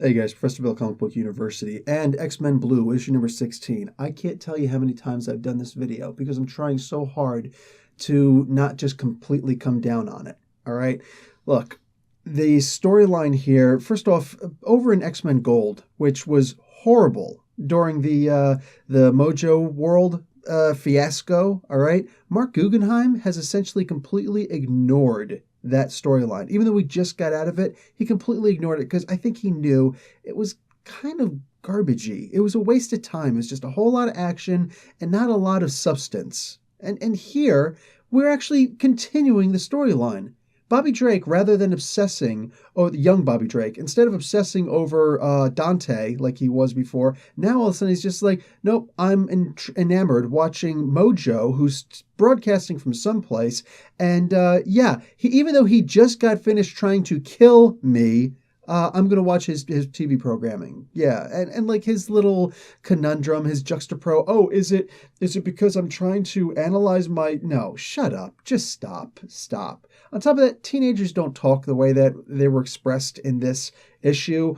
Hey guys, Professor Bill, Comic Book University, and X-Men Blue, issue number 16. I can't tell you how many times I've done this video because I'm trying so hard to not just completely come down on it. All right? Look, the storyline here, first off, over in X-Men Gold, which was horrible during the Mojo World fiasco, all right? Mark Guggenheim has essentially completely ignored that storyline. Even though we just got out of it, he completely ignored it because I think he knew it was kind of garbagey. It was a waste of time. It was just a whole lot of action and not a lot of substance. And here, we're actually continuing the storyline. Bobby Drake, rather than obsessing, or young Bobby Drake, instead of obsessing over Dante like he was before, now all of a sudden he's just like, nope, I'm enamored watching Mojo, who's broadcasting from someplace, and yeah, even though he just got finished trying to kill me, I'm gonna watch his TV programming. Yeah, and like his little conundrum, his juxtapro. Oh, is it because I'm trying to analyze my? No, shut up. Just stop. On top of that, teenagers don't talk the way that they were expressed in this issue.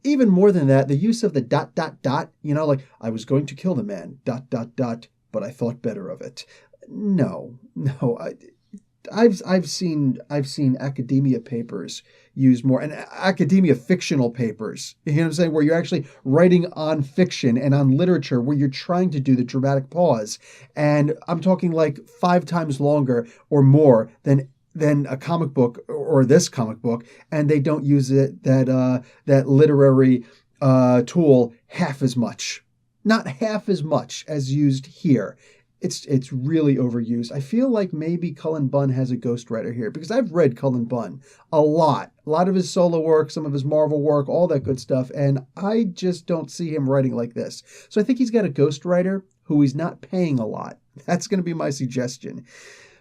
Even more than that, the use of the dot dot dot. You know, like I was going to kill the man. Dot dot dot. But I thought better of it. No. I've seen academia papers used more, and academia fictional papers. You know what I'm saying? Where you're actually writing on fiction and on literature, where you're trying to do the dramatic pause, and I'm talking like 5 times longer or more than a comic book or this comic book, and they don't use that literary tool half as much, not half as much as used here. It's really overused. I feel like maybe Cullen Bunn has a ghostwriter here because I've read Cullen Bunn a lot of his solo work, some of his Marvel work, all that good stuff, and I just don't see him writing like this. So I think he's got a ghostwriter who he's not paying a lot. That's going to be my suggestion.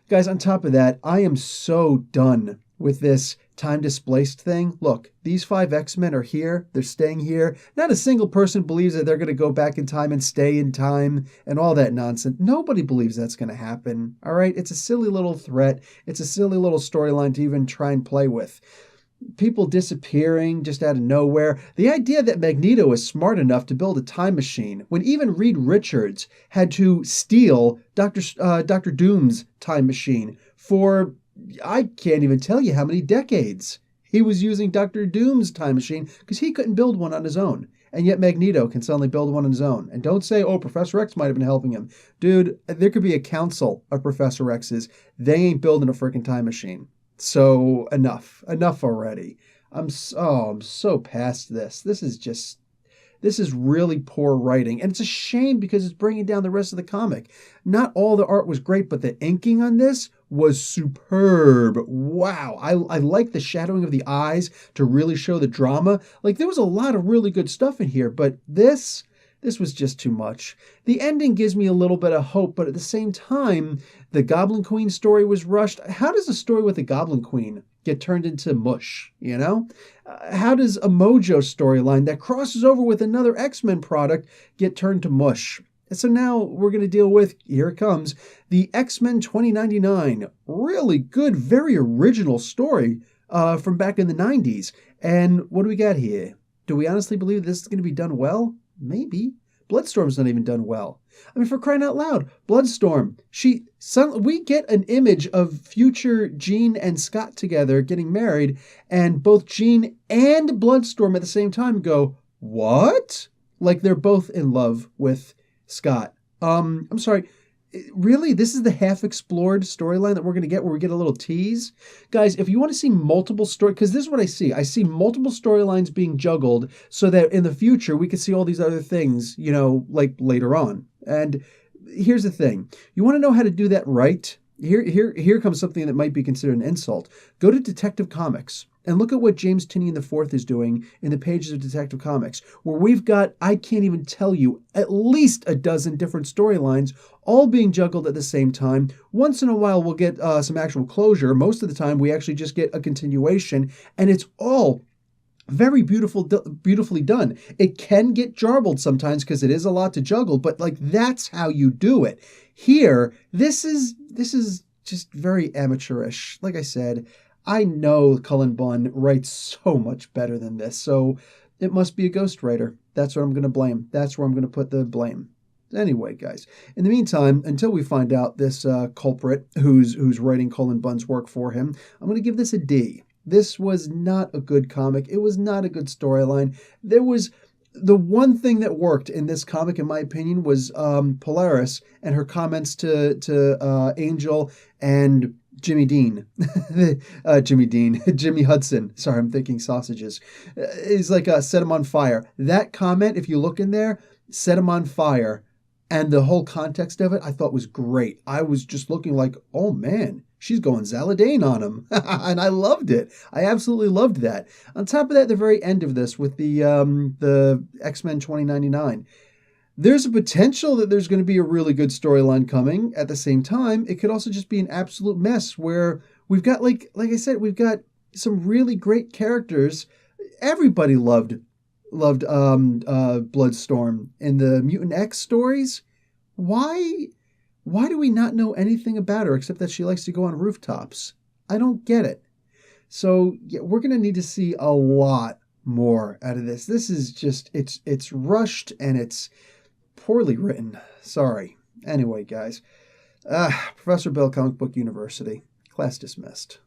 Guys, on top of that, I am so done with this time displaced thing. Look, these 5 X-Men are here. They're staying here. Not a single person believes that they're going to go back in time and stay in time and all that nonsense. Nobody believes that's going to happen. All right? It's a silly little threat. It's a silly little storyline to even try and play with. People disappearing just out of nowhere. The idea that Magneto is smart enough to build a time machine when even Reed Richards had to steal Dr. Doom's time machine for, I can't even tell you how many decades. He was using Dr. Doom's time machine because he couldn't build one on his own. And yet Magneto can suddenly build one on his own. And don't say, oh, Professor X might have been helping him. Dude, there could be a council of Professor X's. They ain't building a freaking time machine. So enough already. I'm so past this. This is really poor writing. And it's a shame because it's bringing down the rest of the comic. Not all the art was great, but the inking on this was superb. Wow. I like the shadowing of the eyes to really show the drama. Like there was a lot of really good stuff in here, but this was just too much. The ending gives me a little bit of hope, but at the same time, the Goblin Queen story was rushed. How does a story with the Goblin Queen get turned into mush, you know? How does a Mojo storyline that crosses over with another X-Men product get turned to mush? And so now we're going to deal with, here it comes, the X-Men 2099. Really good, very original story from back in the 90s. And what do we got here? Do we honestly believe this is going to be done well? Maybe. Bloodstorm's not even done well. I mean, for crying out loud, Bloodstorm, we get an image of future Jean and Scott together getting married, and both Jean and Bloodstorm at the same time go, what? Like they're both in love with Scott. I'm sorry. Really? This is the half-explored storyline that we're going to get where we get a little tease? Guys, if you want to see multiple stories, because this is what I see. I see multiple storylines being juggled so that in the future we could see all these other things, you know, like later on. And here's the thing. You want to know how to do that right? Here comes something that might be considered an insult. Go to Detective Comics and look at what James Tynion IV is doing in the pages of Detective Comics, where we've got, I can't even tell you, at least a dozen different storylines all being juggled at the same time. Once in a while, we'll get some actual closure. Most of the time, we actually just get a continuation, and it's all very beautifully done. It can get jarbled sometimes because it is a lot to juggle, but like that's how you do it. Here, this is just very amateurish. Like I said, I know Cullen Bunn writes so much better than this. So it must be a ghostwriter. That's what I'm going to blame. That's where I'm going to put the blame. Anyway, guys, in the meantime, until we find out this culprit who's writing Cullen Bunn's work for him, I'm going to give this a D. This was not a good comic. It was not a good storyline. There was the one thing that worked in this comic, in my opinion, was Polaris and her comments to Angel and Jimmy Dean. Jimmy Hudson. Sorry, I'm thinking sausages. He's like, set him on fire. That comment, if you look in there, set him on fire. And the whole context of it, I thought was great. I was just looking like, oh man, she's going Zaladane on him. And I loved it. I absolutely loved that. On top of that, the very end of this with the X-Men 2099, there's a potential that there's going to be a really good storyline coming. At the same time, it could also just be an absolute mess where we've got, like I said, we've got some really great characters. Everybody loved Bloodstorm in the Mutant X stories. Why do we not know anything about her except that she likes to go on rooftops? I don't get it. So yeah, we're going to need to see a lot more out of this. This is just, it's rushed and it's poorly written. Sorry. Anyway, guys, Professor Bill, Comic Book University, class dismissed.